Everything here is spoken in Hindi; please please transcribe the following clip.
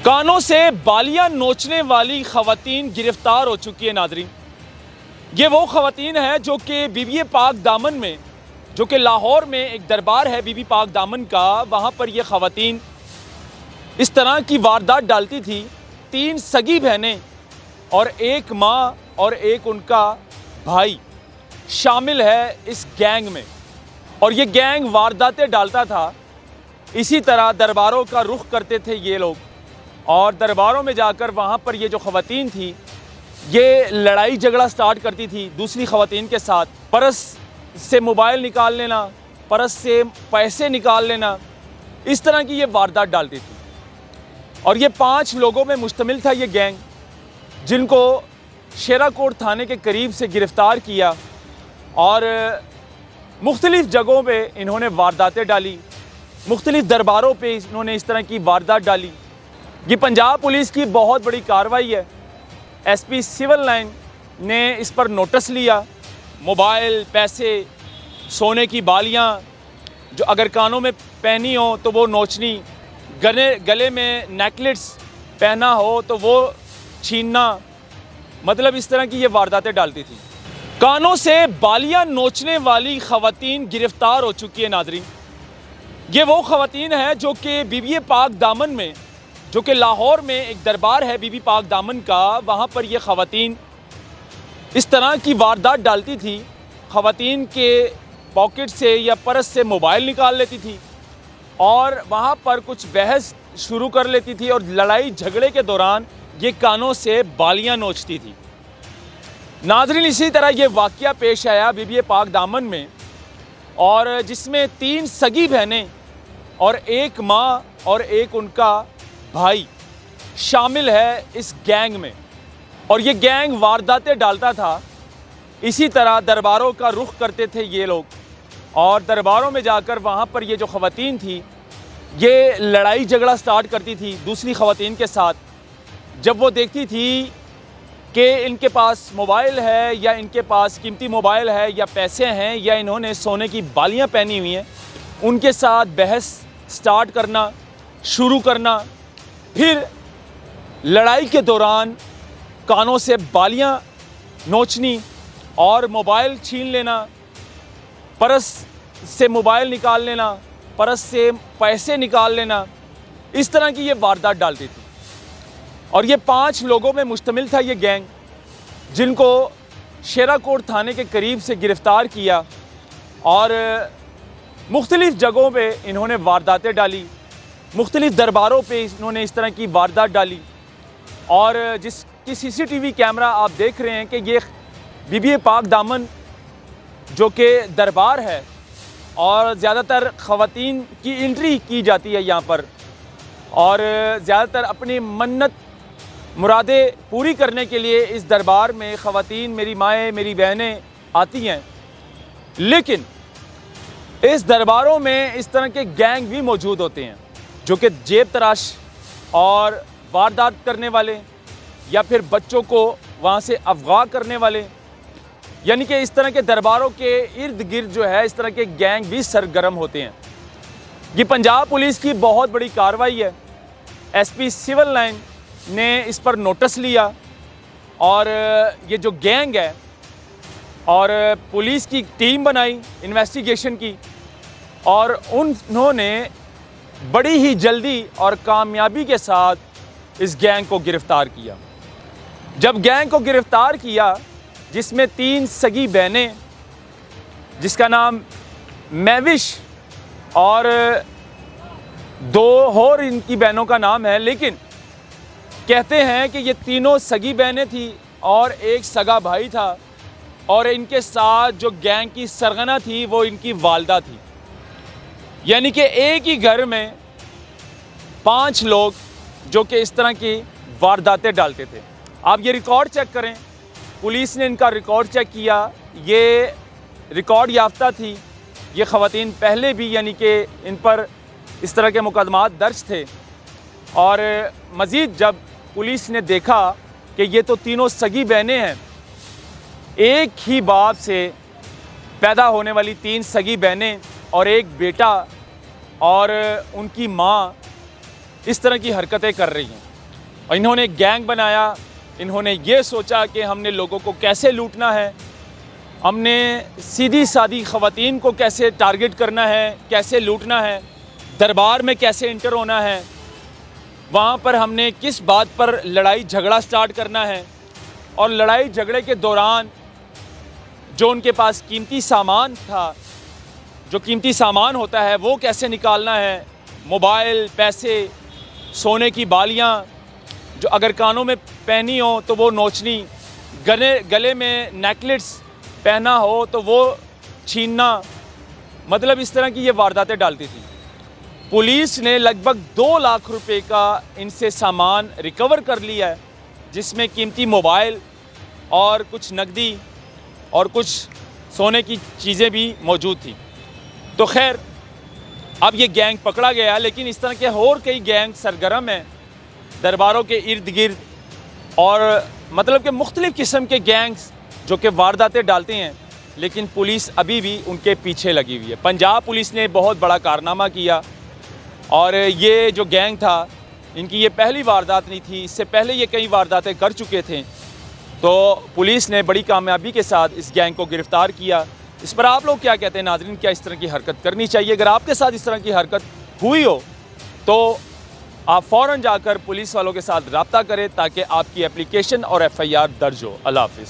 कानों से बालियां नोचने वाली खवातीन गिरफ्तार हो चुकी है। नाज़रीन, ये वो खवातीन है जो कि बीबी पाक दामन में, जो कि लाहौर में एक दरबार है बीबी पाक दामन का, वहाँ पर ये खवातीन इस तरह की वारदात डालती थी। 3 सगी बहनें और एक माँ और एक उनका भाई शामिल है इस गैंग में, और ये गैंग वारदातें डालता था। इसी तरह दरबारों का रुख करते थे ये लोग, और दरबारों में जाकर वहाँ पर ये जो ख़वातीन थी ये लड़ाई झगड़ा स्टार्ट करती थी दूसरी ख़वातीन के साथ। परस से मोबाइल निकाल लेना, परस से पैसे निकाल लेना, इस तरह की ये वारदात डालती थी। और ये 5 लोगों में मुश्तमिल था ये गैंग, जिनको शेराकोट थाने के करीब से गिरफ़्तार किया और मुख्तलिफ़ जगहों पे इन्होंने वारदातें डाली, मुख्तलिफ़ दरबारों पे इन्होंने इस तरह की वारदात डाली। ये पंजाब पुलिस की बहुत बड़ी कार्रवाई है। एसपी सिविल लाइन ने इस पर नोटिस लिया। मोबाइल, पैसे, सोने की बालियां जो अगर कानों में पहनी हो तो वो नोचनी, गले में नेकलेट्स पहना हो तो वो छीनना, मतलब इस तरह की ये वारदातें डालती थी। कानों से बालियां नोचने वाली खवातीन गिरफ़्तार हो चुकी है। नाज़रीन, ये वो खवातीन है जो कि बीबी पाक दामन में, जो कि लाहौर में एक दरबार है बीबी पाक दामन का, वहाँ पर ये ख़वातीन इस तरह की वारदात डालती थी। ख़वातीन के पॉकेट से या पर्स से मोबाइल निकाल लेती थी और वहाँ पर कुछ बहस शुरू कर लेती थी, और लड़ाई झगड़े के दौरान ये कानों से बालियाँ नोचती थी। नाज़रीन, इसी तरह ये वाक़या पेश आया बीबी पाक दामन में, और जिसमें 3 सगी बहनें और एक माँ और एक उनका भाई शामिल है इस गैंग में, और ये गैंग वारदातें डालता था। इसी तरह दरबारों का रुख करते थे ये लोग, और दरबारों में जाकर वहाँ पर ये जो ख़वातीन थी ये लड़ाई झगड़ा स्टार्ट करती थी दूसरी ख़वातीन के साथ। जब वो देखती थी कि इनके पास मोबाइल है, या इनके पास कीमती मोबाइल है, या पैसे हैं, या इन्होंने सोने की बालियाँ पहनी हुई हैं, उनके साथ बहस स्टार्ट करना, शुरू करना। फिर लड़ाई के दौरान कानों से बालियां नोचनी और मोबाइल छीन लेना, परस से मोबाइल निकाल लेना, परस से पैसे निकाल लेना, इस तरह की ये वारदात डालती थी। और ये 5 लोगों में मुश्तमिल था ये गैंग, जिनको शेराकोट थाने के करीब से गिरफ़्तार किया और मुख्तलिफ़ जगहों पे इन्होंने वारदातें डाली, मुख्तलिफ़ दरबारों पे इन्होंने इस तरह की वारदात डाली। और जिसकी CCTV कैमरा आप देख रहे हैं कि ये बीबी पाक दामन जो कि दरबार है, और ज़्यादातर ख़वातीन की एंट्री की जाती है यहाँ पर, और ज़्यादातर अपनी मन्नत मुरादें पूरी करने के लिए इस दरबार में ख़वातीन, मेरी माएँ, मेरी बहनें आती हैं। लेकिन इस दरबारों में इस तरह के गैंग भी मौजूद होते हैं जो कि जेब तराश और वारदात करने वाले, या फिर बच्चों को वहाँ से अगवा करने वाले, यानी कि इस तरह के दरबारों के इर्द गिर्द जो है इस तरह के गैंग भी सरगर्म होते हैं। ये पंजाब पुलिस की बहुत बड़ी कार्रवाई है। एसपी सिविल लाइन ने इस पर नोटिस लिया, और ये जो गैंग है, और पुलिस की टीम बनाई इन्वेस्टिगेशन की, और उन्होंने बड़ी ही जल्दी और कामयाबी के साथ इस गैंग को गिरफ़्तार किया। जब गैंग को गिरफ़्तार किया, जिसमें 3 सगी बहनें, जिसका नाम महविश और 2 और इनकी बहनों का नाम है, लेकिन कहते हैं कि ये तीनों सगी बहनें थी और एक सगा भाई था, और इनके साथ जो गैंग की सरगना थी वो इनकी वालदा थी। यानी कि एक ही घर में 5 लोग जो कि इस तरह की वारदातें डालते थे। आप ये रिकॉर्ड चेक करें, पुलिस ने इनका रिकॉर्ड चेक किया, ये रिकॉर्ड याफ्ता थी। ये ख़वातीन पहले भी यानी कि इन पर इस तरह के मुकदमात दर्ज थे, और मज़ीद जब पुलिस ने देखा कि ये तो तीनों सगी बहनें हैं, एक ही बाप से पैदा होने वाली 3 सगी बहनें और एक बेटा और उनकी माँ इस तरह की हरकतें कर रही हैं, और इन्होंने गैंग बनाया। इन्होंने ये सोचा कि हमने लोगों को कैसे लूटना है, हमने सीधी सादी ख़वातीन को कैसे टारगेट करना है, कैसे लूटना है, दरबार में कैसे इंटर होना है, वहाँ पर हमने किस बात पर लड़ाई झगड़ा स्टार्ट करना है, और लड़ाई झगड़े के दौरान जो उनके पास कीमती सामान था, जो कीमती सामान होता है वो कैसे निकालना है, मोबाइल, पैसे, सोने की बालियाँ, जो अगर कानों में पहनी हो तो वो नोचनी, गले में नेकलेट्स पहना हो तो वो छीनना, मतलब इस तरह की ये वारदातें डालती थी। पुलिस ने लगभग 2 लाख रुपए का इनसे सामान रिकवर कर लिया है, जिसमें कीमती मोबाइल और कुछ नकदी और कुछ सोने की चीज़ें भी मौजूद थी। तो खैर अब ये गैंग पकड़ा गया, लेकिन इस तरह के और कई गैंग सरगर्म हैं दरबारों के इर्द गिर्द, और मतलब कि मुख्तलिफ़ किस्म के गैंग्स जो कि वारदातें डालते हैं, लेकिन पुलिस अभी भी उनके पीछे लगी हुई है। पंजाब पुलिस ने बहुत बड़ा कारनामा किया, और ये जो गैंग था इनकी ये पहली वारदात नहीं थी, इससे पहले ये कई वारदातें कर चुके थे। तो पुलिस ने बड़ी कामयाबी के साथ इस गैंग को गिरफ़्तार किया। इस पर आप लोग क्या कहते हैं नाज़रीन? क्या इस तरह की हरकत करनी चाहिए? अगर आपके साथ इस तरह की हरकत हुई हो तो आप फ़ौरन जाकर पुलिस वालों के साथ रब्ता करें ताकि आपकी एप्लीकेशन और FIR दर्ज हो। अल्लाह हाफ़िज़।